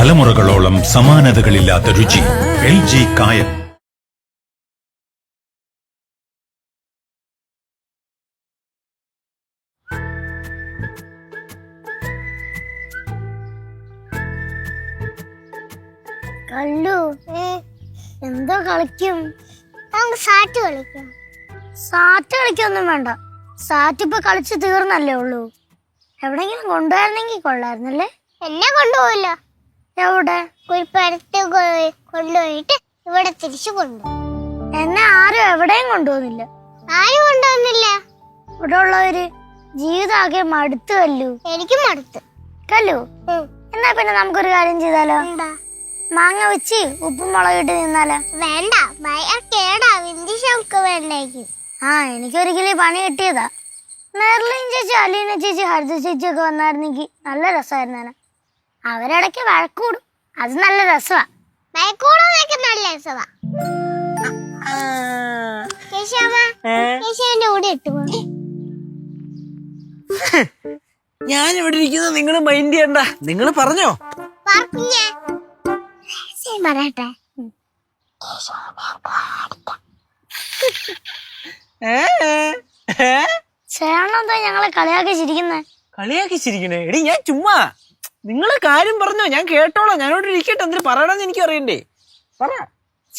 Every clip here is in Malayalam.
തലമുറകളോളം സമാനതകളില്ലാത്ത രുചി. LG കായം. കല്ലു എന്തോ കളിക്കും? നമുക്ക് സാറ്റ് കളിക്കാം. സാറ്റ് കളിക്കൊന്നും വേണ്ട. സാറ്റ് ഇപ്പൊ കളിച്ച് തീർന്നല്ലേ ഉള്ളൂ. എവിടെങ്കിലും കൊണ്ടുപോയിരുന്നെങ്കിൽ കൊള്ളായിരുന്നല്ലേ. എന്നെ കൊണ്ടുപോയില്ല. എവിടെ? കുരിപ്പരത്ത് കൊണ്ടുപോയിട്ട് ഇവിടെ തിരിച്ചു കൊണ്ടുപോകും. എന്നെ ആരും എവിടെയും കൊണ്ടുപോകുന്നില്ല. ആരും കൊണ്ടുവന്നില്ല. ഇവിടെ ഉള്ളവര് ജീവിതമാകെ മടുത്തു. കല്ലു എനിക്കും മടുത്ത്. കല്ലു എന്നാ പിന്നെ നമുക്കൊരു കാര്യം ചെയ്താലോ? മാങ്ങ വെച്ച് ഉപ്പും മുളകിട്ട് നിന്നാലോ? വേണ്ട, കേടാ. വിന്ദിശക്ക് വേണ്ടേക്കും. എനിക്കൊരിക്കലും പണി കിട്ടിയതാ. മെർലിൻ ചേച്ചി, അലീന ചേച്ചി, ഹരിത ചേച്ചി ഒക്കെ വന്നായിരുന്നെങ്കിൽ നല്ല രസമായിരുന്നു. അവരിടയ്ക്ക് വഴക്കൂടും. അത് നല്ല രസമാ. നല്ല രസമാ. ഞാൻ ഇവിടെ ഇരിക്കുന്നത് നിങ്ങൾ മൈൻഡ് ചെയ്യണ്ട. നിങ്ങൾ പറഞ്ഞോ. പറയട്ടെ. ചേട്ടനെന്താ ഞങ്ങളെ കളിയാക്കി ചിരിക്കുന്നേ? കളിയാക്കി ചിരിക്കണേ? എടി ഞാൻ ചുമ്മാ. നിങ്ങളെ കാര്യം പറഞ്ഞോ, ഞാൻ കേട്ടോളാം. ഞാനോട് ഇരിക്കട്ടെ. എന്തിനു പറയണമെന്ന് എനിക്ക് അറിയണ്ടേ. പറ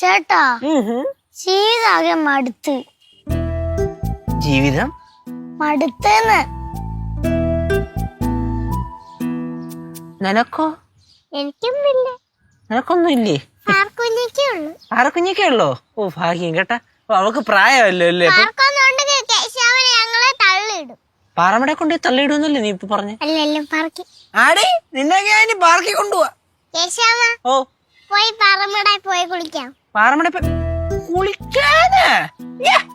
ചേട്ടാ. ജീവിതമാകെ മടുത്ത്. ജീവിതം മടുത്തെന്ന്. നിനക്കോ? എനിക്കൊന്നുമില്ല. നിനക്കൊന്നും ഇല്ലേ? ആർക്കുഞ്ഞൊക്കെ ഉള്ളോ? ഓ ഭാഗ്യം കേട്ടാ. അവക്ക് പ്രായമല്ലോ അല്ലേ? പാറമട കൊണ്ട് തള്ളിയിടുന്നല്ലേ നീ ഇപ്പൊ പറഞ്ഞേ? ആടേ നിന്നൊക്കെ ഞാൻ പാർക്കിൽ കൊണ്ടുപോവാ. ഓ പോയി കുളിക്കാം. പാറമട കുളിക്കാന്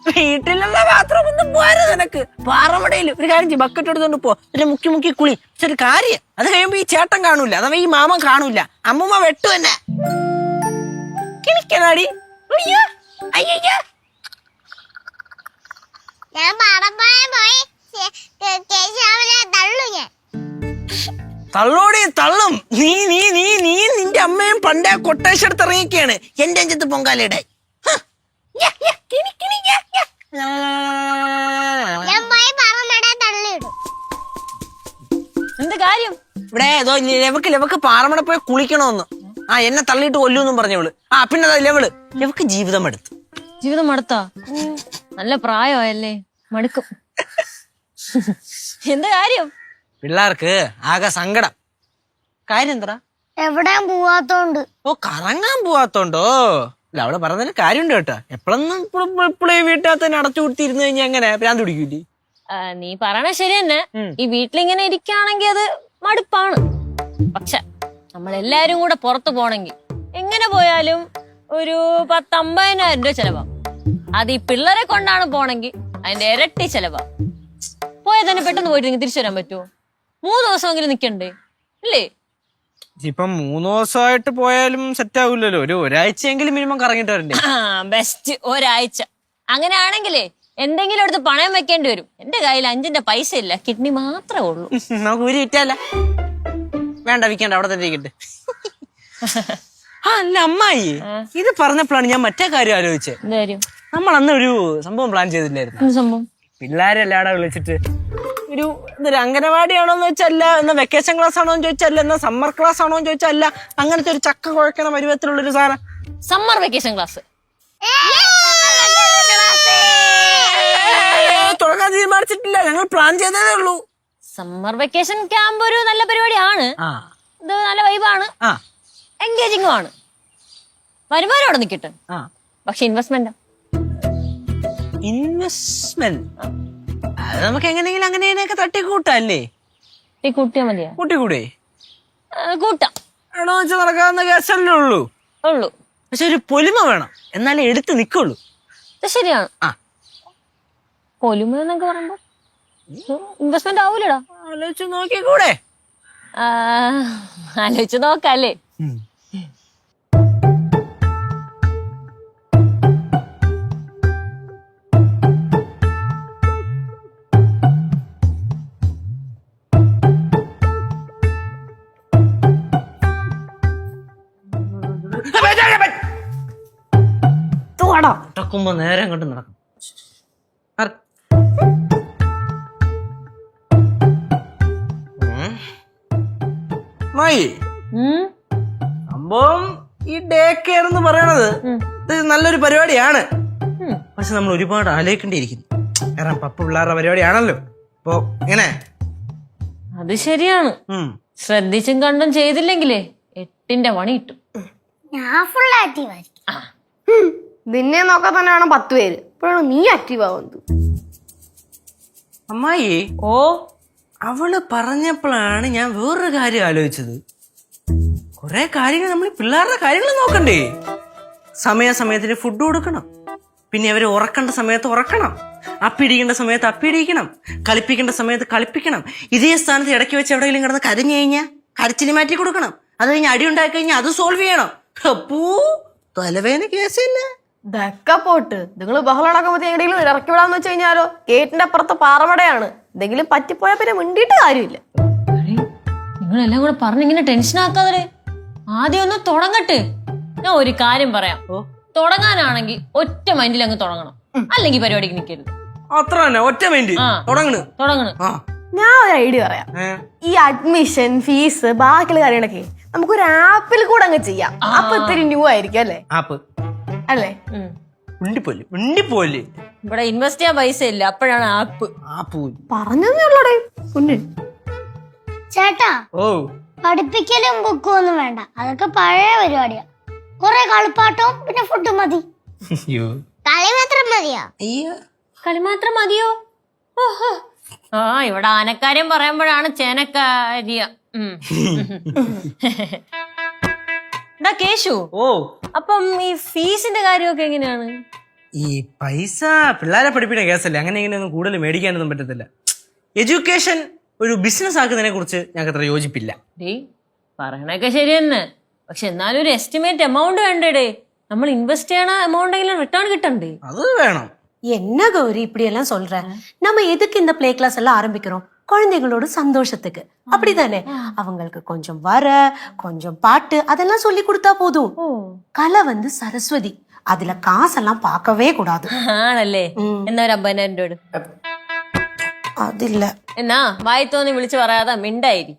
വീട്ടിലുള്ള ബാത്റൂം ഒന്നും പോരാ നിനക്ക്. പാറമടയിൽ ഒരു കാര്യം ചെയ്യും, ബക്കറ്റ് എടുത്തോണ്ട് പോ. പിന്നെ മുക്കി മുക്കി കുളി. പക്ഷെ ഒരു കാര്യം, അത് കഴിയുമ്പോ ഈ ചേട്ടൻ കാണൂല, അഥവാ ഈ മാമൻ കാണൂല. അമ്മൂമ്മ വെട്ടു തന്നെ. കിളിക്കനാടി. തള്ളോടി തള്ളും. നീ നീ നീ നീ നിന്റെ അമ്മയും പണ്ടേ കൊട്ടേഷൻ എടുത്ത് ഇറങ്ങിയൊക്കെയാണ് എന്റെ അഞ്ചത്ത് പൊങ്കാലയുടെ. എന്ത് കാര്യം? ഇവിടെ ഏതോ ലെവക്ക് പാറമട പോയി കുളിക്കണോന്ന്. എന്നെ തള്ളിയിട്ട് കൊല്ലൂന്നും പറഞ്ഞവള്. പിന്നെ ലെവക്ക് ജീവിതം എടുത്തു. ജീവിതം മടുത്താ? നല്ല പ്രായമായല്ലേ, മടുക്കും. എന്താ കാര്യം? പിള്ളേർക്ക് ആകെ സങ്കടം. കാര്യം എന്താ? എവിടെയും പോവാത്തോണ്ട്. ഓ, കറങ്ങാൻ പോവാത്തോണ്ടോ? അല്ല, അവിടെ പറഞ്ഞതിന് കാര്യമുണ്ട് കേട്ടാ. എപ്പോഴൊന്നും ഇപ്പോഴേ വീട്ടിനകത്ത് തന്നെ അടച്ചു കൊടുത്തിരുന്നു കഴിഞ്ഞാൽ എങ്ങനെ ഭ്രാന്ത് പിടിക്കൂലേ? നീ പറയണ ശരി തന്നെ. ഈ വീട്ടിലിങ്ങനെ ഇരിക്കുകയാണെങ്കിൽ അത് മടുപ്പാണ്. പക്ഷെ നമ്മളെല്ലാരും കൂടെ പുറത്തു പോണെങ്കിൽ എങ്ങനെ പോയാലും ഒരു 10-50,000 രൂപ ചെലവാകും. അത് ഈ പിള്ളേരെ കൊണ്ടാണ് പോണെങ്കിൽ അതിന്റെ ഇരട്ടി ചെലവാകും. പോയാൽ തന്നെ പെട്ടെന്ന് പോയിട്ട് തിരിച്ചു വരാൻ പറ്റുമോ? 3 ദിവസമെങ്കിലും നിക്കണ്ടേ അല്ലേ? ഇപ്പം 3 ദിവസമായിട്ട് പോയാലും സെറ്റ് ആവില്ലല്ലോ. ഒരാഴ്ചയെങ്കിലും മിനിമം കറങ്ങിട്ട് വരണ്ടേ? ബെസ്റ്റ് ഒരാഴ്ച. അങ്ങനെയാണെങ്കിലേ എന്തെങ്കിലും എടുത്ത് പണയം വെക്കേണ്ടി വരും. എന്റെ കയ്യിൽ 5ന്റെ പൈസ ഇല്ല, കിഡ്നി മാത്രമേ ഉള്ളൂ. നമുക്ക് ഊരി വിറ്റാല. വേണ്ട, വിൽക്കണ്ട, അവിടെ തന്നെ ഇരിക്കട്ടെ. അല്ല അമ്മായി, ഇത് പറഞ്ഞപ്പോഴാണ് ഞാൻ മറ്റേ കാര്യം ആലോചിച്ചത്. നമ്മൾ അന്ന് ഒരു സംഭവം പ്ലാൻ ചെയ്തില്ലായിരുന്നു? സംഭവം പിള്ളേരെല്ലാടെ വിളിച്ചിട്ട് ഒരു അംഗനവാടിയാണോന്ന് ചോദിച്ചല്ല, എന്നാ വെക്കേഷൻ ക്ലാസ് ആണോന്ന് ചോദിച്ചല്ല, എന്നാ സമ്മർ ക്ലാസ് ആണോന്ന് ചോദിച്ചല്ല, അങ്ങനത്തെ ഒരു ചക്ക കുഴക്കണ പരുവത്തിലുള്ളൊരു സാധനം. സമ്മർ വെക്കേഷൻ ക്ലാസ് തുടങ്ങാൻ തീരുമാനിച്ചിട്ടില്ല, ഞങ്ങൾ പ്ലാൻ ചെയ്തതേ ഉള്ളൂ. സമ്മർ വെക്കേഷൻ ക്യാമ്പ് ഒരു നല്ല പരിപാടിയാണ്. ഇത് നല്ല വൈബാണ്, എൻഗേജിംഗും ആണ്. വരുമാനം അവിടെ നിൽക്കട്ടെ. പക്ഷെ ഇൻവെസ്റ്റ്മെന്റ് അത് നമുക്ക് എങ്ങനെയെങ്കിലും അങ്ങനെയൊക്കെ തട്ടിക്കൂട്ടല്ലേ? കൂട്ടിയാ മതിയാ? കൂട്ടിക്കൂടെ? കൂട്ടാം. എടോ വെച്ചാൽ നടക്കാവുന്ന കേസല്ലേ ഉള്ളൂ. പക്ഷെ ഒരു പൊലിമ വേണം, എന്നാലേ എടുത്ത് നിക്കുള്ളൂ. ശരിയാണ്. പൊലിമ എന്നൊക്കെ പറയുമ്പോ ഇൻവെസ്റ്റ്മെന്റ് ആവൂലടാ. ആലോചിച്ച് നോക്കിക്കൂടെ? ആലോചിച്ച് നോക്കല്ലേ. നടക്കുമ്പോ നേരം കണ്ട് നടക്കും. മായി സംഭവം ഈ ഡേ കെയർ എന്ന് പറയണത് ഇത് നല്ലൊരു പരിപാടിയാണ്. പക്ഷെ നമ്മൾ ഒരുപാട് ആലോചിക്കേണ്ടിയിരിക്കുന്നു. കാരണം പപ്പ പിള്ളേരുടെ പരിപാടിയാണല്ലോ. അപ്പൊ എങ്ങനെ? അത് ശരിയാണ്. ശ്രദ്ധിച്ചും കണ്ടും ചെയ്തില്ലെങ്കിലേ 8ന്റെ പണി കിട്ടും. ഞാൻ ഫുൾ ആക്റ്റീവ് ആയിരിക്കും. നിന്നെ നോക്കാൻ തന്നെ വേണം 10 പേര്. ഇപ്പോഴാണ് നീ ആക്റ്റീവ് ആവുന്നത്. അമ്മായി, ഓ അവള് പറഞ്ഞപ്പോഴാണ് ഞാൻ വേറൊരു കാര്യം ആലോചിച്ചത്. കുറെ കാര്യങ്ങൾ നമ്മൾ പിള്ളേരുടെ കാര്യങ്ങൾ നോക്കണ്ടേ? സമയാസമയത്തിന് ഫുഡ് കൊടുക്കണം, പിന്നെ അവരെ ഉറക്കേണ്ട സമയത്ത് ഉറക്കണം, അപ്പിടിക്കേണ്ട സമയത്ത് അപ്പിടിക്കണം, കളിപ്പിക്കേണ്ട സമയത്ത് കളിപ്പിക്കണം. ഇതേ സ്ഥാനത്ത് ഇടയ്ക്ക് വെച്ച് എവിടെയെങ്കിലും കിടന്ന് കരഞ്ഞു കഴിഞ്ഞാൽ കരച്ചിന് മാറ്റി കൊടുക്കണം. അത് കഴിഞ്ഞ് അടി ഉണ്ടാക്കി കഴിഞ്ഞാൽ അത് സോൾവ് ചെയ്യണം. അപ്പൂ തലവേദന കേസ് തന്നെ. ഇതൊക്കെ പോട്ട് നിങ്ങൾ ബഹളം നടക്കുമ്പോ എവിടെയെങ്കിലും ഇറക്കി വിടാന്ന് വെച്ച് കഴിഞ്ഞാലോ ഗേറ്റിന്റെ അപ്പുറത്ത് പാറമടയാണ്. എന്തെങ്കിലും പറ്റിപ്പോയാൽ പിന്നെ മിണ്ടിയിട്ട് കാര്യമില്ല. നിങ്ങളെല്ലാം കൂടെ പറഞ്ഞിങ്ങനെ ടെൻഷൻ ആക്കാതെ ആദ്യം ഒന്ന് തുടങ്ങട്ടെ. ഞാൻ ഒരു കാര്യം പറയാം. തുടങ്ങാനാണെങ്കിൽ ഒറ്റ മൈൻഡിൽ അങ്ങ് തുടങ്ങണം, അല്ലെങ്കിൽ പരിപാടിക്ക് നിൽക്കരുത്. അത്ര തന്നെ, ഒറ്റ മൈൻഡ് തുടങ്ങണ്. ഞാൻ ഒരു ഐഡിയ പറയാം. ഈ അഡ്മിഷൻ ഫീസ് ബാക്കിയുള്ള കാര്യങ്ങളൊക്കെ നമുക്കൊരു ആപ്പിൽ കൂടെ അങ്ങ് ചെയ്യാം. അപ്പൊ ഇത്തിരി ന്യൂ ആയിരിക്കും അല്ലേ? അല്ലേ? ഇവിടെ ഇൻവെസ്റ്റ് ചെയ്യാൻ പൈസ ഇല്ല, അപ്പോഴാണ് ആപ്പ്. പറഞ്ഞോടെ കുഞ്ഞ്. ചേട്ടാ, പഠിപ്പിക്കലും ബുക്കും ഒന്നും വേണ്ട. അതൊക്കെ പഴയ പരിപാടിയാ. കൊറേ കളിപ്പാട്ടവും പിന്നെ ഫുഡും മതി. കളി മാത്രം മതിയോ? കളി മാത്രം മതിയോ? ഓഹോ, ആ ഇവിടെ ആനക്കാര്യം പറയുമ്പോഴാണ് ചേനക്കാരിയ. എടാ കേശു, അപ്പം ഈ ഫീസിന്റെ കാര്യമൊക്കെ എങ്ങനെയാണ്? ഈ പൈസ പിള്ളേരെ പഠിപ്പിക്കുന്ന കേസല്ലേ, അങ്ങനെ ഇങ്ങനെയൊന്നും കൂടുതൽ മേടിക്കാനൊന്നും പറ്റത്തില്ല. എഡ്യൂക്കേഷൻ ഒരു ബിസിനസ് ആക്കുന്നതിനെ കുറിച്ച് ഞങ്ങൾക്ക് അത്ര യോജിപ്പില്ല. പറയണൊക്കെ ശരി തന്നെ, പക്ഷെ എന്നാലും ഒരു എസ്റ്റിമേറ്റ് എമൗണ്ട് വേണ്ടേ? നമ്മൾ ഇൻവെസ്റ്റ് ചെയ്യണ എമൗണ്ട് എങ്കിലും റിട്ടേൺ കിട്ടണ്ടേ? അത് വേണം. என்ன கௌரி இப்படி எல்லாம் சொல்ற? நம்ம எதுக்கு இந்த பிளே கிளாஸ் எல்லாம் ஆரம்பிக்கிறோம்? குழந்தைகளோட சந்தோஷத்துக்கு. அப்படிதானே? அவங்களுக்கு கொஞ்சம் வர கொஞ்சம் பாட்டு அதெல்லாம் சொல்லி கொடுத்தா போதும். கலை வந்து சரஸ்வதி, அதுல காசெல்லாம் பார்க்கவே கூடாது. ആണല്ലേ? എന്നാ ഒരു 50,000 രൂപ. അതില്ല. എന്നാ വായി തോന്നി വിളിച്ചു പറയാതെ മിണ്ടായിരി.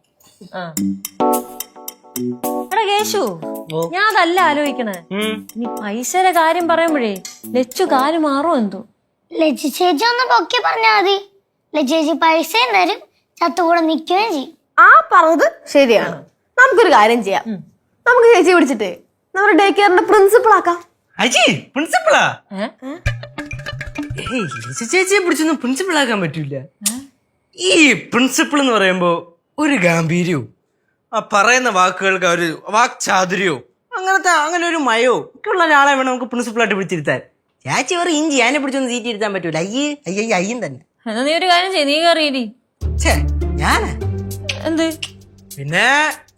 എടാ കേശു, ഞാൻ അതല്ല ആലോചിക്കണേ. ഇനി പൈസയുടെ കാര്യം പറയുമ്പോഴേ ലച്ചു കാല് മാറും എന്തോ. ലച്ചു ചേച്ചി ഒന്ന് പൊക്കി പറഞ്ഞാ മതി. ലച്ചു ചേച്ചി പൈസയും തരും, ചത്തുകൂടെ നിൽക്കുകയും ചെയ്യും. ആ പറഞ്ഞത് ശരിയാണ്. നമുക്കൊരു കാര്യം ചെയ്യാം. നമുക്ക് ചേച്ചി പിടിച്ചിട്ട് നമ്മുടെ ഡേ കെയറിന്റെ പ്രിൻസിപ്പൾ ആക്കാം. പ്രിൻസിപ്പളാ? ചേച്ചിയെ പിടിച്ചൊന്നും പ്രിൻസിപ്പൾ ആക്കാൻ പറ്റൂല. ഈ പ്രിൻസിപ്പൾ എന്ന് പറയുമ്പോ ഒരു ഗാംഭീര്യവും പറയുന്ന വാക്കുകൾക്ക് ഒരു വാക്ചാതുര്യവും അങ്ങനെ ഒരു മയോ ഒക്കെ ഉള്ള ഒരാളെ വേണം നമുക്ക് പ്രിൻസിപ്പളായിട്ട് പിടിച്ചിരുത്താൻ. ചേച്ചി വേറെ ഇഞ്ചി അതിനെ പിടിച്ചൊന്നും സീറ്റ് ഇരുത്താൻ പറ്റൂല. അയ്യും തന്നെ. എന്നാ നീ ഒരു കാര്യം ചെയ്യ്, നീ കയറിയിരി. ഞാനാ എന്ത്? പിന്നെ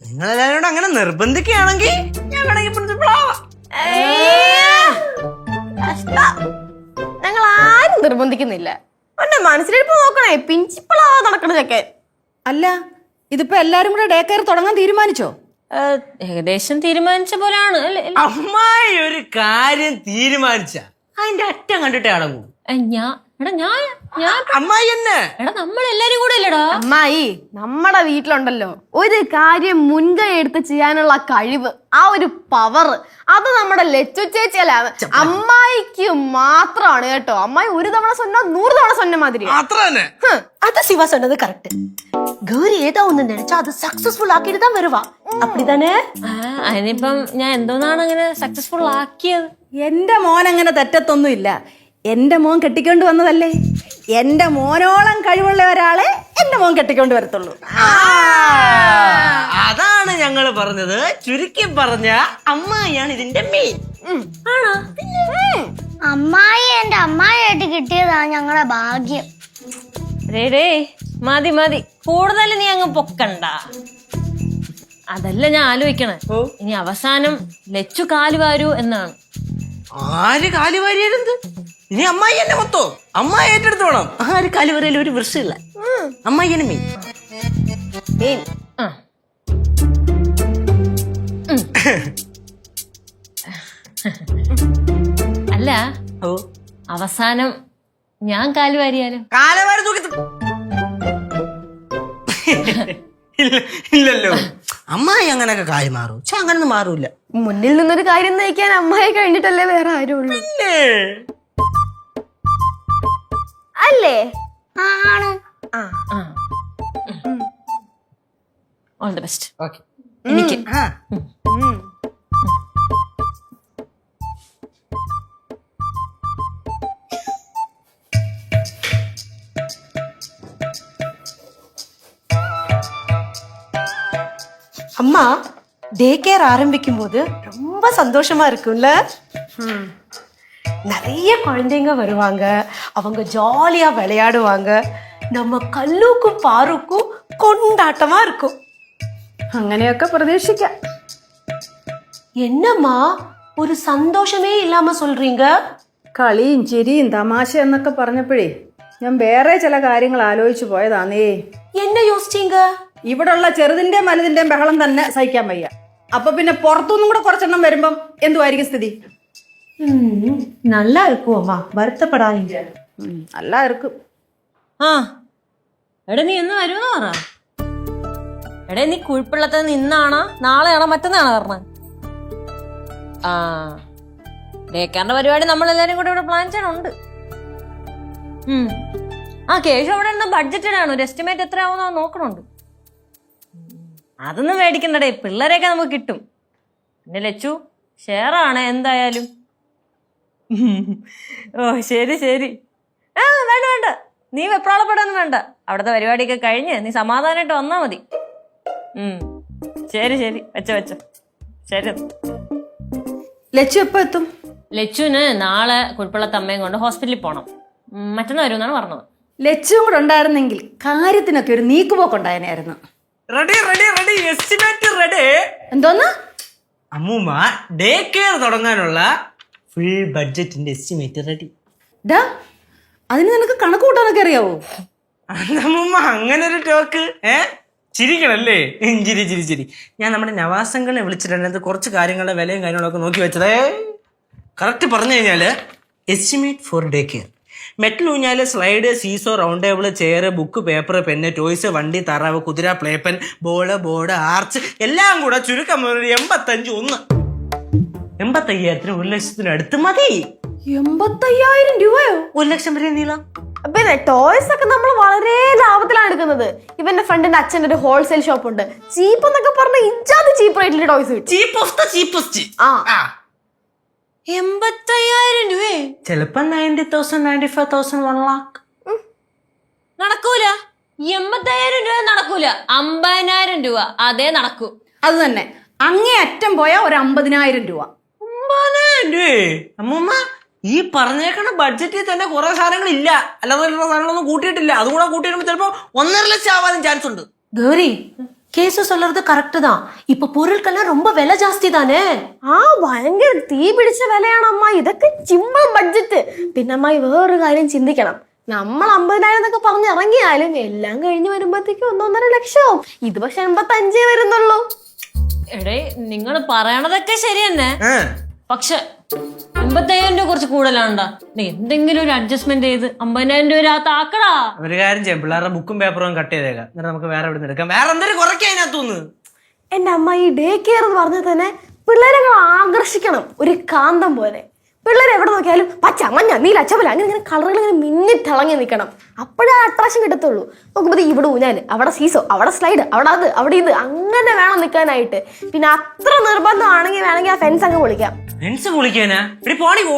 നിങ്ങളെല്ലാവരോടും അങ്ങനെ നിർബന്ധിക്കുകയാണെങ്കിൽ ഞാൻ വേണമെങ്കിൽ പ്രിൻസിപ്പൾ ആവാം. ഞങ്ങൾ ആരും നിർബന്ധിക്കുന്നില്ല. എന്റെ മനസ്സിലിപ്പോ നോക്കണേ, പ്രിൻസിപ്പളാവാ നടക്കണ ചെക്കൻ. അല്ല, ഇതിപ്പോ എല്ലാരും കൂടെ ഡേ കെയർ തുടങ്ങാൻ തീരുമാനിച്ചോ? ഏകദേശം തീരുമാനിച്ച പോലാണ്. അമ്മായി ഒരു കാര്യം തീരുമാനിച്ച അതിന്റെ അറ്റം കണ്ടിട്ടേ അടങ്ങൂ. അമ്മായി തന്നെ. എടാ നമ്മളെല്ലാരും കൂടെ അല്ലടാ. അമ്മായി, നമ്മുടെ വീട്ടിലുണ്ടല്ലോ ഒരു കാര്യം മുൻകൈ എടുത്ത് ചെയ്യാനുള്ള കഴിവ്, ആ ഒരു പവർ, അത് നമ്മുടെ ലച്ചു ചേച്ചിയല്ല, അമ്മായിക്ക് മാത്രമാണ് കേട്ടോ. അമ്മായി ഒരു തവണ சொன்னா 100 തവണ சொன்ன மாதிரி. அது சிவா சொன்னது கரெக்ட். கௌரி ஏதோ ஒண்ணு நினைச்சா அது சக்சஸ்ஃபுல் ஆக்கிட்டு தான் வருவா. அப்படிதானே? അതിനിപ്പം ഞാൻ എന്തോന്നാണ് അങ്ങനെ സക്സസ്ഫുൾ ആക്കിയത്? എന്റെ മോൻ അങ്ങനെ തെറ്റത്തൊന്നും ഇല്ല. എന്റെ മോൻ കെട്ടിക്കൊണ്ട് വന്നതല്ലേ. എന്റെ മോനോളം കഴിവുള്ള ഒരാളെ എന്റെ മോൻ കെട്ടിക്കൊണ്ട് വരത്തുള്ളൂ. അതാണ് ഞങ്ങൾ പറഞ്ഞത്. ചുരുക്കി പറഞ്ഞ അമ്മായിയാണ് ഇതിന്റെ മെയിൻ. ആണോ? അമ്മായി എന്റെ അമ്മായിയായിട്ട് കിട്ടിയതാണ് ഞങ്ങളുടെ ഭാഗ്യം. രേ മതി മതി, കൂടുതൽ നീ അങ്ങ് പൊക്കണ്ട. അതല്ല ഞാൻ ആലോചിക്കണേ. ഇനി അവസാനം ലച്ചു കാലുവാരൂ എന്നാണ്. ആര് കാലുവാരിയത്? ഇനി അമ്മായി എന്നെ മൊത്തോ അമ്മായി ഏറ്റെടുത്ത് വേണം. ആര് കാലുവരയിൽ ഒരു വൃക്ഷമില്ല. അമ്മായി എന്നെ മെയിൻ. അല്ല ഓ അവസാനം ഞാൻ കാല് വാരിയാലോ? കാലവാരി തൂക്കി ഇല്ലല്ലോ അമ്മായി അങ്ങനെയൊക്കെ കാര്യം മാറും. പക്ഷെ അങ്ങനൊന്നും മാറൂല. മുന്നിൽ നിന്നൊരു കാര്യം നയിക്കാൻ അമ്മായി കഴിഞ്ഞിട്ടല്ലേ വേറെ ആരും ഉള്ളൂ അല്ലേ? ആണ്. All the best. ഓക്കെ എനിക്ക് அம்மா டே கேர் ஆரம்பிக்கும் போது ரொம்ப சந்தோஷமா இருக்கும்ல. நிறைய குழந்தைங்க வருவாங்க, அவங்க ஜாலியா விளையாடுவாங்க, நம்ம கல்லுக்கும் பாருக்கும் கொண்டாட்டமா இருக்கும். അങ്ങനെയൊക്കെ പ്രതീക്ഷിക്കാം. என்னம்மா ஒரு சந்தோஷமே இல்லாம சொல்றீங்க? കളിയും ചിരിയും തമാശ എന്നൊക്കെ പറഞ്ഞപ്പോഴേ ഞാൻ വേറെ ചില കാര്യങ്ങൾ ആലോചിച്ചു പോയതാന്നേ. என்ன யோசிச்சீங்க? ഇവിടെയുള്ള ചെറുതിന്റെയും വലുതിന്റെയും ബഹളം തന്നെ സഹിക്കാൻ വയ്യ. അപ്പൊ പിന്നെ പുറത്തുനിന്നും കൂടെ കുറച്ചെണ്ണം വരുമ്പം എന്തുവായിരിക്കും സ്ഥിതി? நல்லா இருக்கும் அம்மா, வருத்தப்படாதீங்க. நல்லா இருக்கும். ആ എടാ നീ എന്ന് വരുമെന്ന് പറ. എടേ നീ കുഴപ്പമില്ലാത്ത നിന്നാണോ നാളെയാണോ മറ്റന്നാണോ പറഞ്ഞത്? ആ ഡേക്കാറിന്റെ പരിപാടി നമ്മളെല്ലാരും കൂടെ ഇവിടെ പ്ലാൻ ചെയ്യാനുണ്ട്. ആ കേശു അവിടെ എന്താ ബഡ്ജറ്റഡാണ്, ഒരു എസ്റ്റിമേറ്റ് എത്ര ആവുന്നോ നോക്കണുണ്ട്. അതൊന്നും മേടിക്കണ്ടേ, പിള്ളേരെയൊക്കെ നമുക്ക് കിട്ടും. പിന്നെ ലച്ചു ഷെയർ ആണ് എന്തായാലും. ഓ ശരി ശരി. ആ വേണ്ട വേണ്ട, നീ വെപ്രാളപ്പെടാനും വേണ്ട. അവിടുത്തെ പരിപാടിയൊക്കെ കഴിഞ്ഞ് നീ സമാധാനമായിട്ട് വന്നാ മതി. ശരി ശരി, വെച്ചോ വെച്ചോ. ശരി. ലച്ചു എപ്പോ എത്തും? ലച്ചുവിന് നാളെ കുഴപ്പമുള്ള അമ്മയും കൊണ്ട് ഹോസ്പിറ്റലിൽ പോകണം. മറ്റന്നാൾ വരുമെന്നാണ് പറഞ്ഞത്. ലച്ചുവും കൂടെ ഉണ്ടായിരുന്നെങ്കിൽ കാര്യത്തിനൊക്കെ ഒരു നീക്കുപോക്കുണ്ടായനായിരുന്നു. Ready ready ready, estimate ready. എന്തോന്ന്? അമ്മൂമ്മ ഡേ കെയർ തുടങ്ങാനുള്ള ഫുൾ ബഡ്ജറ്റിന്റെ എസ്റ്റിമേറ്റ് റെഡി. ഡാ, അതിന് നിനക്ക് കണക്ക് കൂട്ടാനൊക്കെ അറിയാവോ? അമ്മൂമ്മ അങ്ങനെ ഒരു ടോക്ക് ചിരിക്കണല്ലേ? ചിരി ചിരി ചിരി. ഞാൻ നമ്മുടെ നവാസങ്ങളെ വിളിച്ചിട്ട് അതിനകത്ത് കുറച്ച് കാര്യങ്ങളുടെ വിലയും കാര്യങ്ങളൊക്കെ നോക്കി വെച്ചതേ. കറക്റ്റ് പറഞ്ഞു കഴിഞ്ഞാൽ estimate for day care, metal ഊഞ്ഞാല്, slide, seesaw, round table, chair, book, paper, pen, toys, വണ്ടി, താറാവ്, കുതിര, പ്ലേപ്പൻ, ബോർഡ്, ആർച്ച് എല്ലാം കൂടെ ചുരുക്കം 85 85,000 1 ലക്ഷത്തിന് അടുത്ത് മതി. 85,000 രൂപയോ? 1 ലക്ഷം വരെ നീളം. പിന്നെ ടോയ്സ് ഒക്കെ നമ്മൾ വളരെ ലാഭത്തിലാണ് എടുക്കുന്നത്. ഇവന്റെ ഫ്രണ്ടിന്റെ അച്ഛൻ്റെ ഒരു ഹോൾസെയിൽ ഷോപ്പ് ഉണ്ട്. ചീപ്പ് എന്നൊക്കെ പറഞ്ഞ ഇജാതി ചീപ്പ് റേറ്റിൽ ടോയ്സ് കിട്ടും. ചീപ്പ് ഓഫ് ദ ചീപ്പസ്റ്റ്. ആ 85,000 രൂപയെ ചിലപ്പോ 90,000 95,000 1 lakh നടക്കൂല. 85,000 രൂപ നടക്കൂല, 50,000 രൂപ അതേ നടക്കൂ. അത് തന്നെ, അങ്ങേ അറ്റം പോയ ഒരു 50,000 രൂപ. 50,000 രൂപയെ? അമ്മൂമ്മ ഈ പറഞ്ഞേക്കണ ബഡ്ജറ്റിൽ തന്നെ കുറെ സാധനങ്ങൾ ഇല്ല, അല്ലാതെ സാധനങ്ങളൊന്നും കൂട്ടിയിട്ടില്ല. അതും കൂടെ കൂട്ടിയിടുമ്പോ ചിലപ്പോ 1.5 ലക്ഷം ആവാനും ചാൻസ് ഉണ്ട്. கௌரி, கேசு சொல்றது கரெக்ட் தான். இப்ப பொருட்கள்லாம் ரொம்ப விலை ஜாஸ்தி தானே. ആ ഭയങ്കര തീ പിടിച്ച വിലയാണ് അമ്മ. ഇതൊക്കെ സിമ്പിൾ ബഡ്ജറ്റ്. പിന്നെ അമ്മായി വേറൊരു കാര്യം ചിന്തിക്കണം. നമ്മൾ 50,000 എന്നൊക്കെ പറഞ്ഞിറങ്ങിയാലും എല്ലാം കഴിഞ്ഞ് വരുമ്പോഴത്തേക്ക് 1.5 ലക്ഷവും. ഇത് പക്ഷെ 85 വരുന്നുള്ളൂ. എടേ നിങ്ങൾ പറയണതൊക്കെ ശരി തന്നെ, പക്ഷെ 85,000 രൂപ കുറച്ച് കൂടുതലാണ്ടാ. എന്തെങ്കിലും ഒരു അഡ്ജസ്റ്റ്മെന്റ് ചെയ്ത് 50,000 രൂപ ആക്കടാ. ഒരു കാര്യം ചെയ്യാം, പിള്ളേരുടെ ബുക്കും പേപ്പറും കട്ട് ചെയ്തേക്കാം, എന്നിട്ട് നമുക്ക് വേറെ എവിടെ നിന്ന് എടുക്കാം. വേറെ എന്തെങ്കിലും കുറയ്ക്കാൻ അതിനകത്തുനിന്ന്. എന്റെ അമ്മ ഈ ഡേ കെയർ എന്ന് പറഞ്ഞാൽ തന്നെ പിള്ളേരെ ആകർഷിക്കണം, ഒരു കാന്തം പോലെ. പിള്ളേർ എവിടെ നോക്കിയാലും പച്ച, മഞ്ഞ, നീല, ചവല അങ്ങനെ ഇങ്ങനെ കളറുകൾ ഇങ്ങനെ മിന്നി തിളങ്ങി നിൽക്കണം. അപ്പോഴേ അട്രാക്ഷൻ കിട്ടത്തുള്ളൂ. നോക്കുമ്പോൾ ഇവിടെ ഊഞ്ഞാല്, അവിടെ സീസോ, അവിടെ സ്ലൈഡ്, അവിടെ അത്, അവിടെ ഇത്, അങ്ങനെ വേണം നിൽക്കാനായിട്ട്. പിന്നെ അത്ര നിർബന്ധമാണെങ്കിൽ വേണമെങ്കിൽ ആ ഫെൻസ് അങ്ങ് പൊളിക്കാം. ഫെൻസ് പൊളിക്കാനാ?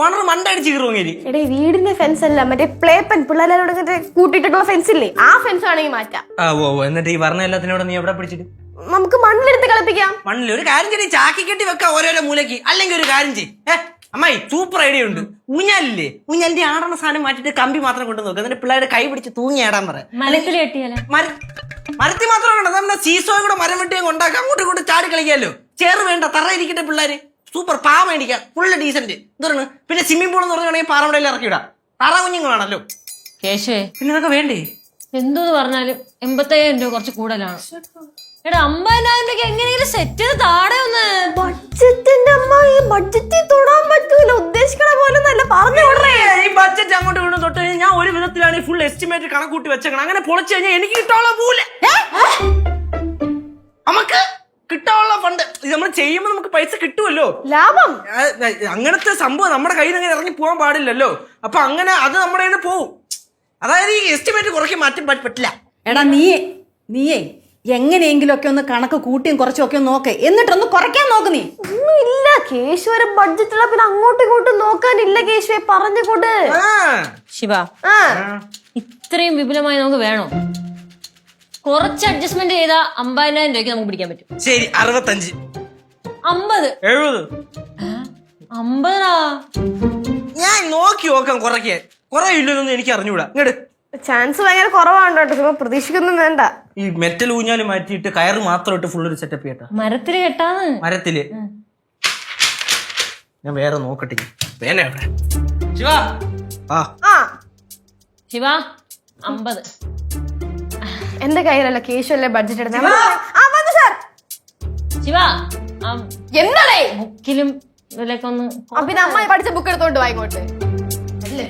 ഓണർ മണ്ടടിച്ച് കീറുവെങ്കിൽ. എടേ വീടിന്റെ ഫെൻസ് അല്ല, മറ്റേ പ്ലേപ്പൻ പിള്ളേരോട് കൂട്ടിയിട്ടുള്ള ഫെൻസ് ഇല്ലേ, ആ ഫെൻസ് വേണമെങ്കിൽ മാറ്റാം. എന്നിട്ട് ഈ പറഞ്ഞ എല്ലാത്തിനോട് നീ എവിടെ പിടിച്ചിട്ട്? നമുക്ക് മണ്ണിലെടുത്ത് കളിപ്പിക്കാം. മണ്ണിൽ ഒരു കാര്യം ചെയ്ത് ചാക്കി കെട്ടി വെക്കാം ഓരോരോ മൂലക്ക്. അല്ലെങ്കിൽ ഒരു കാര്യം ചെയ്യ്, അമ്മായി സൂപ്പർ ഐഡിയ ഉണ്ട്. ഊഞ്ഞാലില്ലേ, ഊഞ്ഞാലിന്റെ ആടണ സാധനം മാറ്റിട്ട് കമ്പി മാത്രം കൊണ്ടു നോക്കുക, എന്നിട്ട് പിള്ളേരുടെ കൈ പിടിച്ച് തൂങ്ങി ആടാൻ പറയാം. മരത്തിൽ കെട്ടിയാലേ? മരത്തിൽ മാത്രം വേണ്ട, നമ്മുടെ സീസോ കൂടെ മരം വെട്ടിയും കൊണ്ടാക്കാം, അങ്ങോട്ടും ഇങ്ങോട്ട് ചാടി കളിക്കാമല്ലോ. ചേറ് വേണ്ട, തറ ഇരിക്കട്ടെ പിള്ളേര്. സൂപ്പർ പാ മേടിക്കാം, ഫുള്ള് ഡീസന്റ്. എന്താണ് പിന്നെ സ്വിമ്മിംഗ് പൂൾ എന്ന് പറഞ്ഞാണെങ്കിൽ പാറമടയിൽ ഇറക്കിവിടാം. താറ കുഞ്ഞുങ്ങളാണല്ലോ. കേശുവേ പിന്നെ ഇതൊക്കെ വേണ്ടേ? എന്തോന്ന് പറഞ്ഞാലും 85,000 രൂപ കുറച്ച് കൂടുതലാണ്. എടാ 50,000 രൂപയ്ക്ക് എങ്ങനെയെങ്കിലും സെറ്റ് ചെയ്ത് താടെ ഒന്ന്. ബഡ്ജറ്റിന്റെ അമ്മ, ഈ ബഡ്ജറ്റിൽ തൊടാൻ എസ്റ്റിമേറ്റ് കണക്കൂട്ടി വെച്ചേക്കണം. അങ്ങനെ പൊളിച്ചു കഴിഞ്ഞാൽ എനിക്ക് കിട്ടാനുള്ള പോലെ നമുക്ക് കിട്ടാനുള്ള ഫണ്ട് ഇത് നമ്മൾ ചെയ്യുമ്പോൾ നമുക്ക് പൈസ കിട്ടുമല്ലോ, ലാഭം. അങ്ങനത്തെ സംഭവം നമ്മുടെ കയ്യിൽ നിന്ന് ഇറങ്ങി പോകാൻ പാടില്ലല്ലോ. അപ്പൊ അങ്ങനെ അത് നമ്മുടെ കയ്യിൽ പോവും. അതായത് ഈ എസ്റ്റിമേറ്റ് കുറയ്ക്കാൻ മാറ്റാൻ പറ്റില്ല. എടാ നീയേ എങ്ങനെയെങ്കിലും ഒക്കെ ഒന്ന് കണക്ക് കൂട്ടിയും കുറച്ചും ഒക്കെ നോക്ക്, എന്നിട്ടൊന്ന് കുറയ്ക്കാൻ നോക്ക്. നീ ഒന്നുമില്ല കേശുവരെ ബഡ്ജറ്റുള്ള പിന്നെ അങ്ങോട്ടും ഇങ്ങോട്ടും നോക്കാനില്ല കേശുവെ പറഞ്ഞുകൊണ്ട്. ശിവ, ഇത്രയും വിപുലമായി നമുക്ക് വേണോ? കുറച്ച് അഡ്ജസ്റ്റ്മെന്റ് ചെയ്താ 50,000 രൂപയ്ക്ക് നമുക്ക് പിടിക്കാൻ പറ്റും. ശരി, 65, 50, 70. 50. ഞാൻ നോക്കി നോക്കാം കുറയ്ക്കാൻ. കുറയില്ലെന്നൊന്നും എനിക്ക് അറിഞ്ഞൂടാ. ഇങ്ങോട്ട് ചാൻസ് ഭയങ്കര കുറവാണ് കേട്ടോ, ചുമ്മാ പ്രതീക്ഷിക്കൊന്നും വേണ്ട. ഈ മെറ്റൽ ഊഞ്ഞാല് മാറ്റിയിട്ട് കയറ് മാത്രം ഇട്ട് ഫുള്ളൊരു സെറ്റപ്പ് ചെയ്യട്ടെ. മരത്തില് കെട്ടാന്ന്. മരത്തില് ഞാൻ വേറെ നോക്കട്ടെ. വേന എവിടെ? ശിവ, ശിവ 50. എന്റെ കയ്യിലല്ല കേശുവല്ലേ ബഡ്ജറ്റ് എടുത്ത. ശിവ എന്താണേ ബുക്കിലും ഇതിലൊക്കെ ഒന്ന്. പിന്നെ അമ്മായി പഠിച്ച ബുക്ക് എടുത്തോണ്ട് വായിക്കോട്ടെ. അല്ലേ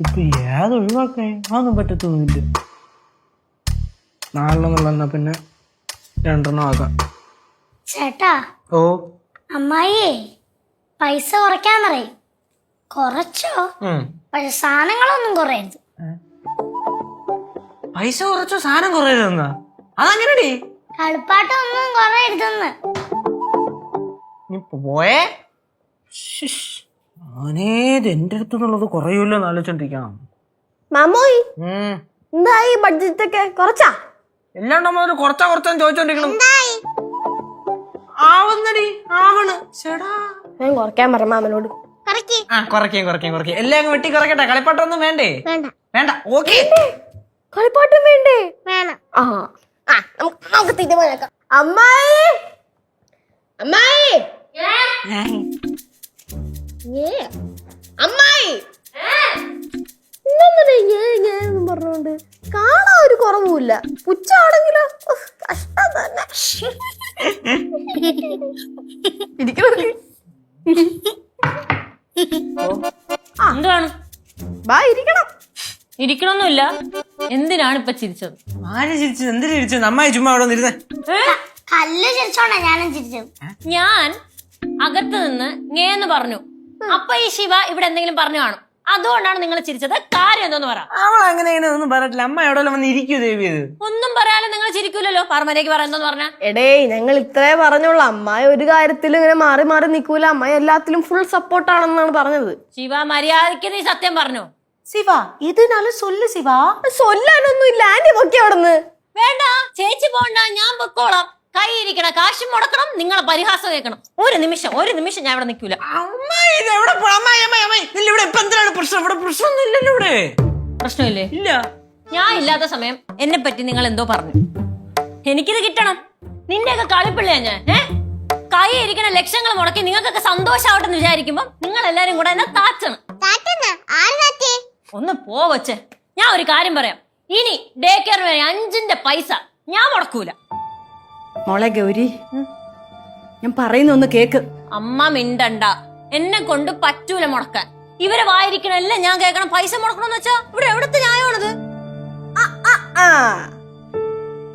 ഇപ്പൊ ഏത് ഒഴിവാക്കേ? അതൊന്നും പറ്റത്തൊന്നുമില്ല. 4 പിന്നെ 2 ആക്കാം. ചേട്ടാ, ഓ അമ്മായിയേ പൈസ കുറയ്ക്കാൻ പറയും. കുറച്ചോ, പക്ഷെ സാധനങ്ങളൊന്നും കുറയരുത്. പൈസ കുറച്ചോ സാധനം കുറയരുതെന്നാ? അതങ്ങനെടി കളിപ്പാട്ടൊന്നും കുറയരുതെന്ന്. പോയേ ആനേത് എന്റെ അടുത്തുന്നുള്ളത് കുറയൂല്ലോ എന്ന് ആലോചിച്ചോണ്ടിരിക്കണം. മാമോയ് എന്തായി ബഡ്ജറ്റ് ഒക്കെ കുറച്ചാ? എല്ലാം നമ്മൾ കുറച്ചാന്ന് ചോദിച്ചോണ്ടിരിക്കണം. ആവുന്നടി ആവണ്. ഞാൻ കുറയ്ക്കാൻ പറ മാമനോട്. കുറയ്ക്കാം. എല്ലാം അങ്ങ് വെട്ടി കുറയ്ക്കട്ടെ. കളിപ്പാട്ടൊന്നും വേണ്ടേ? വേണ്ട. ഓക്കെ, കളിപ്പാട്ടം വേണ്ടേ? വേണം. നമുക്ക് തീരുമാനിക്കാം. അമ്മായി അമ്മായി അമ്മായി പറഞ്ഞോണ്ട് കാണാൻ ഒരു കുറവുമില്ല. പുച്ചാണെങ്കിലോ കഷ്ടം തന്നെ. എന്താണ് ഇരിക്കണം. ഇരിക്കണമൊന്നുമില്ല. എന്തിനാണ് ഇപ്പൊ ചിരിച്ചത്? ആര് ചിരിച്ചത്? എന്തിനു ചിരിച്ചത്? അമ്മായി ചുമ്മാ അവിടെ ഇരുന്നേ. കല്ല് ചിരിച്ചോണ്ടാ ഞാനും ചിരിച്ചത്. ഞാൻ അകത്ത് നിന്ന് ngേന്ന് പറഞ്ഞു. അപ്പൊ ഈ ശിവ ഇവിടെ എന്തെങ്കിലും പറഞ്ഞു കാണും. അതുകൊണ്ടാണ് നിങ്ങൾ ചിരിച്ചത്. കാര്യം എന്തോന്ന് പറ. അവൾ അങ്ങനെ ഒന്നും പറഞ്ഞിട്ടില്ല. അമ്മ എവിടെ വന്ന് ഇരിക്കൂ ദേവിയത്. ഒന്നും പറയാതെ നിങ്ങൾ ചിരിക്കൂലല്ലോ. പറമരേക്ക് പറ എന്തോന്ന് പറഞ്ഞ. എടേ ഞങ്ങൾ ഇത്രേ പറഞ്ഞോളൂ. അമ്മായി ഒരു കാര്യത്തിലും ഇങ്ങനെ മാറി മാറി നിൽക്കൂല. അമ്മായി എല്ലാത്തിലും ഫുൾ സപ്പോർട്ടാണെന്നാണ് പറഞ്ഞത്. ശിവ മര്യാദയ്ക്ക് നീ സത്യം പറഞ്ഞോ? சிவா எதுனாலும் சொல்லு சிவா. സൊല്ലാനൊന്നും ഇല്ല. ആന്റി പൊക്കി അവിടുന്ന്. വേണ്ട ചേച്ചി പോണ്ട, ഞാൻ പൊക്കോളാം. കൈ ഇരിക്കണം, കാശ് മുടക്കണം, നിങ്ങളെ പരിഹാസം കേൾക്കണം. ഒരു നിമിഷം ഞാൻ ഇവിടെ നിൽക്കൂല. പ്രശ്നമില്ലേ? ഇല്ല. ഞാൻ ഇല്ലാത്ത സമയം എന്നെ പറ്റി നിങ്ങൾ എന്തോ പറഞ്ഞു. എനിക്കിത് കിട്ടണം. നിന്റെയൊക്കെ കളിപ്പിള്ളയാ ഞാൻ. കൈ ഇരിക്കണ ലക്ഷങ്ങൾ മുടക്കി നിങ്ങൾക്കൊക്കെ സന്തോഷാവട്ടെ എന്ന് വിചാരിക്കുമ്പോ നിങ്ങൾ എല്ലാരും കൂടെ എന്നെ താച്ചണം. ഒന്ന് പോവച്ചേ. ഞാൻ ഒരു കാര്യം പറയാം. ഇനി ഡേ കെയർ വരെ 5ന്റെ പൈസ ഞാൻ മുടക്കൂല. മോളെ ഗൗരി, ഞാൻ പറയുന്ന ഒന്ന് കേക്ക്. അമ്മ മിണ്ടണ്ട. എന്നെ കൊണ്ട് പറ്റൂല മുടക്കാൻ. ഇവരെ വായിരിക്കണല്ലേ ഞാൻ കേൾക്കണം. പൈസ മുടക്കണമെന്ന് വെച്ചാ ഇവിടെ എവിടത്തെ ന്യായമാണിത്?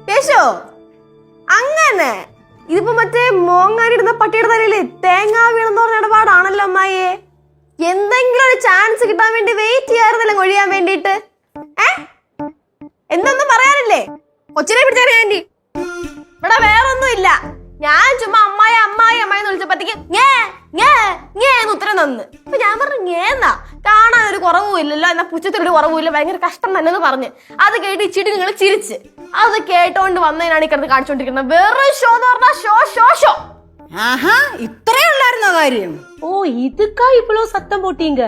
കേശോ അങ്ങനെ ഇതിപ്പോ മറ്റേ മോങ്ങാനിടുന്ന പട്ടിയുടെ തലയില് തേങ്ങ വീണെന്ന് പറഞ്ഞ ഇടപാടാണല്ലോ അമ്മായിയെ. എന്തെങ്കിലും ഒരു ചാൻസ് കിട്ടാൻ വേണ്ടി വെയിറ്റ് ചെയ്യാറുന്നല്ലോ ഒഴിയാൻ വേണ്ടിട്ട്. എന്തൊന്നും പറയാനില്ലേ? കൊച്ചിനെ പിടിച്ചാൽ വേണ്ടി ഇവിടെ വേറൊന്നും ഇല്ല. ഞാൻ ചുമ്മാ അമ്മായി എന്ന് വിളിച്ചപ്പോഴത്തേക്ക് ഉത്തരം തന്ന്. അപ്പൊ ഞാൻ പറഞ്ഞു ngേന്നാ കാണാൻ ഒരു കുറവും ഇല്ലല്ലോ, എന്നാ പുച്ഛത്തിനൊരു കുറവുമില്ല, ഭയങ്കര കഷ്ടം തന്നെ എന്ന് പറഞ്ഞ് അത് കേട്ട് ഇച്ചിട്ട് നിങ്ങൾ ചിരിച്ച്. അത് കേട്ടോണ്ട് വന്നതിനാണ് ഈ കിടന്ന് കാണിച്ചോണ്ടിരിക്കുന്നത്. വെറും ഷോ എന്ന് പറഞ്ഞാൽ ഷോ. ആഹാ, ഇത്രേ ഉള്ളായിരുന്നോ കാര്യം? ஓ இதுக்கா இவ்வளவு சத்தம் போட்டீங்க?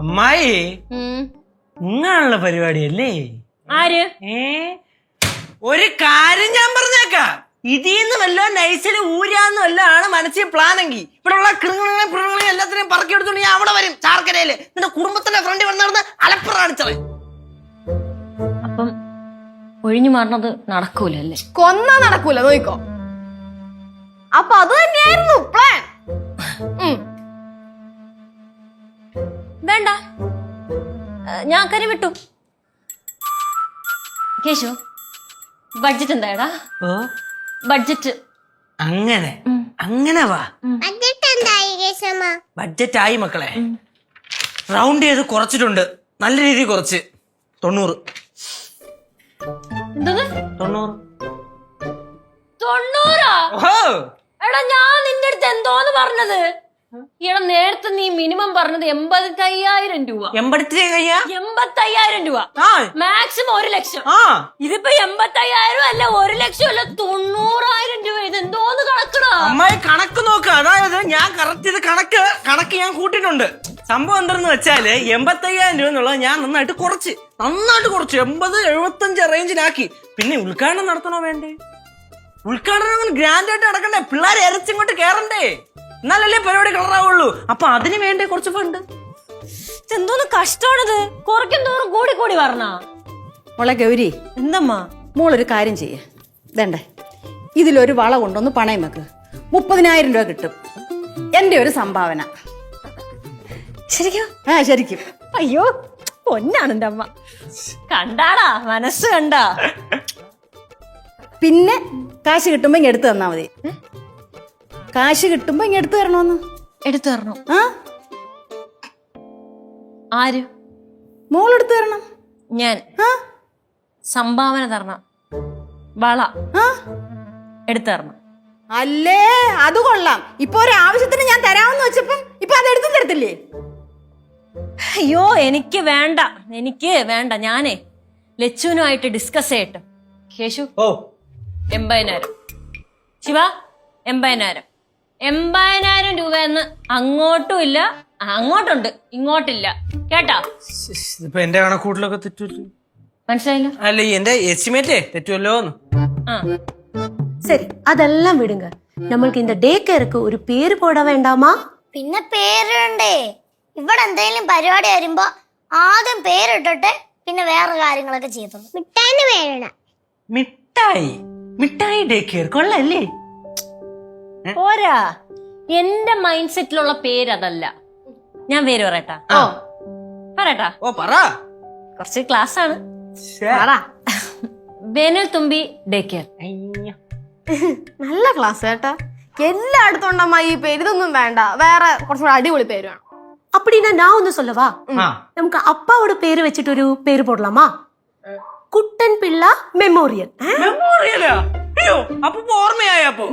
അമ്മായി ഇങ്ങാനുള്ള പരിപാടിയല്ലേ? ആര്? ഒരു കാര്യം ഞാൻ പറഞ്ഞേക്കാം. ഇതിന്ന് വല്ലോ നൈസില് ഊരാന്ന് വല്ലോ ആണ് മനസ്സിൽ പ്ലാനെങ്കിൽ ഇവിടെ ഉള്ള കൃങ്ങളെ എല്ലാത്തിനെയും പറക്കി എടുത്തോണ്ട് ഞാൻ അവിടെ വരും. ചാർക്കരയില് നിന്റെ കുടുംബത്തിന്റെ ഫ്രണ്ട് വന്നിരുന്ന് അലപ്പുറ കാണിച്ചത്. അപ്പം ഒഴിഞ്ഞു മാറണത് നടക്കൂലല്ലേ? കൊന്നാ നടക്കൂല, നോയിക്കോ. അപ്പൊ അത് തന്നെയായിരുന്നു പ്ലാൻ. വേണ്ട, ഞാൻ കരി വിട്ടു. കേശു, ബഡ്ജറ്റ് എന്തായടാ? ഓ ബഡ്ജറ്റ് അങ്ങനെ അങ്ങനെ വാ. ബഡ്ജറ്റ് ആയി മക്കളെ. റൗണ്ട് ചെയ്ത് കുറച്ചിട്ടുണ്ട്, നല്ല രീതിയിൽ കുറച്ച്. 90. എന്തത്? 90. 90? ഓഹോ, എടാ ഞാൻ നിന്റെ അടുത്ത് എന്തോന്ന് പറഞ്ഞത്? എടാ നേരത്തെ നീ മിനിമം പറഞ്ഞത് 85,000 രൂപ. 85,000 രൂപ, ആ മാക്സിമം 1 ലക്ഷം. ആ ഇതിപ്പോ 85,000 അല്ല, 1 ലക്ഷം അല്ല, 90,000 രൂപ. ഇത് എന്തോന്ന് കണക്കടാ? അമ്മായി കണക്ക് നോക്ക്. അതായത് ഞാൻ കറക്റ്റ് ഇത് കണക്ക് ഞാൻ കൂട്ടിയിട്ടുണ്ട്. സംഭവം എന്താണെന്ന് വെച്ചാല് 85,000 രൂപ എന്നുള്ളത് ഞാൻ നന്നായിട്ട് കുറച്ച് 80-75 റേഞ്ചിലാക്കി. പിന്നെ ഉദ്ഘാടനം നടത്തണോ വേണ്ടേ? ഉദ്ഘാടനം അങ്ങനെ ഗ്രാൻഡ് ആയിട്ട് നടക്കണ്ടേ? പിള്ളേരെ ഇറച്ചിങ്ങോട്ട് കേറണ്ടേ? എന്നാലല്ലേ പരിപാടി കളറാവുള്ളൂ. അപ്പൊ അതിന് വേണ്ടേ കുറച്ച് ഫണ്ട്. എന്തോന്ന് കഷ്ടമാണിത്? കുറയ്ക്കും തോറും കൂടി കൂടി പറഞ്ഞ. മോളെ ഗൗരി, എന്തമ്മാ? മോളൊരു കാര്യം ചെയ്യേ. ഇതണ്ടേ, ഇതിലൊരു വള കൊണ്ടൊന്ന് പണയം വെക്ക്. 30,000 രൂപ കിട്ടും. എന്റെ ഒരു സംഭാവന. ശരിക്കും? ആ ശരിക്കും. അയ്യോ പൊന്നാണ് എന്റെ അമ്മ. കണ്ടാടാ, മനസ്സ് കണ്ടാ. പിന്നെ കാശ് കിട്ടുമ്പോ ഇങ്ങ് എടുത്തു തന്നാ മതി. കാശ് കിട്ടുമ്പോ ഇങ്ങ് എടുത്തു തരണോന്ന്. എടുത്തു തരണം? ആ ആര്? മോളെടുത്തു തരണം. ഞാൻ ആ സംഭാവന തരണം. വള ആ എടുത്തു തരണം. അല്ലേ, അത് കൊള്ളാം. ഇപ്പൊ ഒരു ആവശ്യത്തിന് ഞാൻ തരാമെന്ന് വെച്ചപ്പം ഇപ്പൊ അത് എടുത്തും തരത്തില്ലേ? അയ്യോ എനിക്ക് വേണ്ട, എനിക്ക് വേണ്ട. ഞാനേ ലച്ചുനുമായിട്ട് ഡിസ്കസ് ചെയ്യട്ടെ. കേശു ഓ 80,000, ശിവ 80,000. 80,000 രൂപയെന്ന് അങ്ങോട്ടും ഇല്ല, അങ്ങോട്ടുണ്ട് ഇങ്ങോട്ടില്ല. കേട്ടാ? ഇപ്പൊ എന്റെ കണക്കൂട്ടിലൊക്കെ തെറ്റൂല്ലോ. മനസ്സിലായില്ല? അല്ല എന്റെ എസ്റ്റിമേറ്റേ തെറ്റുമല്ലോ. ആ சரி அதெல்லாம் விடுங்க. நம்மளுக்கு இந்த டே கேருக்கு ஒரு பேரு போட வேண்டாமா? പിന്നെ പേരുണ്ടേ. ഇവിടെ എന്തെങ്കിലും പരിപാടി വരുമ്പോ ആദ്യം പേരിട്ടിട്ട് പിന്നെ വേറെ കാര്യങ്ങളൊക്കെ ചെയ്തോളൂ. മിഠായിന് പേരിടണം. മിഠായി ഡേ കെയർ കൊള്ളല്ലേ? പോരാ, എന്റെ മൈൻഡ് സെറ്റിലുള്ള പേര് അതല്ല. ഞാൻ പേര് പറയട്ടാ? പറയട്ടാ? ഓ പറ. കുറച്ച് ക്ലാസ് ആണ്. പറ. വേനൽ തുമ്പി ഡേ കെയർ. നല്ല ക്ലാസ് കേട്ടാ. എല്ലായിടത്തും ഉണ്ടമ്മ ഈ പേര്. ഇതൊന്നും വേണ്ട, വേറെ കുറച്ചുകൂടെ അടിപൊളി പേര് വേണം. அப்படின்னா நான் ஒன்னு சொல்லவா? நமக்கு அப்பாவோட பேரு வச்சுட்டு ஒரு பேரு போடலாமா? കുട്ടൻ പിള്ള മെമ്മോറിയൽ. മെമ്മോറിയലാ? അയ്യോ, അപ്പൊ ഓർമ്മയായ. അപ്പൊ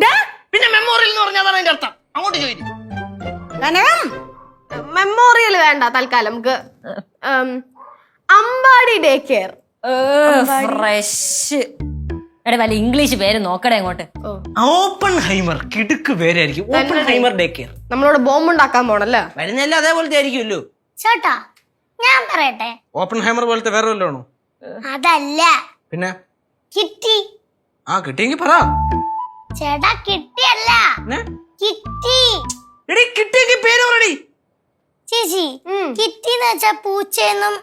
പിന്നെ മെമ്മോറിയൽ എന്ന് പറഞ്ഞാൽ അതാണ് അതിന്റെ അർത്ഥം. അങ്ങോട്ട് ചോദിക്കും. മെമ്മോറിയൽ വേണ്ട തൽക്കാലം. നമുക്ക് അമ്പാടി ഡേ കെയർ. ഫ്രഷ്. എടാ വല്ല ഇംഗ്ലീഷ് പേര് നോക്കടേ അങ്ങോട്ട്. ഓപ്പൺ ഹൈമർ കിടുക്ക് പേരായിരിക്കും. Oppenheimer day care. നമ്മളോട് ബോംബ് ഉണ്ടാക്കാൻ പോണല്ലേ? വരുന്നല്ല അതേപോലത്തെ ആയിരിക്കുമല്ലോ. ചേട്ടാ ഞാൻ പറയട്ടെ. ഓപ്പൺ ഹൈമർ പോലത്തെ വേറെ വല്ലതാണോ? അതല്ല, പിന്നെ കിറ്റി. ആ കിട്ടിയെങ്കിൽ പറ. ചേട്ടാ കിട്ടിയല്ല, കിറ്റി. എടി കിട്ടിയെങ്കിൽ പേര് പറയടി. ചേച്ചി കിറ്റി എന്ന് വെച്ചാ പൂച്ചയെന്നും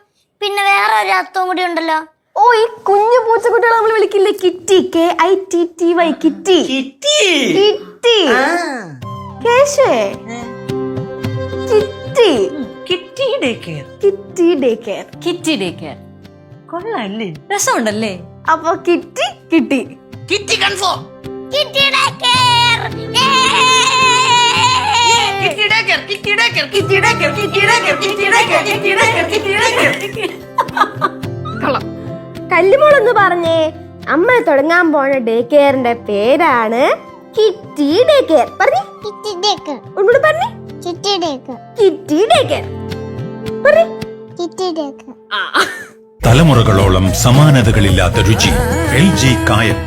പിന്നെ വേറെ ഒരു അർത്ഥവും കൂടി ഉണ്ടല്ലോ. ഓ, ഈ കുഞ്ഞു പൂച്ചക്കുട്ടികളെ നമ്മൾ വിളിക്കില്ലേ kitty? KITTY kitty. Kitty. Kitty. കേശുവേ, kitty. Kitty day care. Kitty day care. Kitty day care കൊള്ളാല്ലേ? രസമുണ്ടല്ലേ? അപ്പൊ കിറ്റി കിട്ടി. Kitty confirm. Kitty day care. Kitty day care. Kitty day care. Kitty day care. Kitty day care. Kitty day care. Kitty day care. Kitty day care. കൊള്ളാം. കല്ലുമോളെന്ന് പറഞ്ഞേ, അമ്മ തുടങ്ങാൻ പോണ ഡേ കെയറിന്റെ പേരാണ് കിറ്റി ഡേ കെയർ. പറഞ്ഞു. Kitty day care. ഒന്നുകൂടെ പറഞ്ഞു. Kitty day care. Kitty day care. പറഞ്ഞു. Kitty day care. തലമുറകളോളം സമാനതകളില്ലാത്ത രുചി. LG കായം.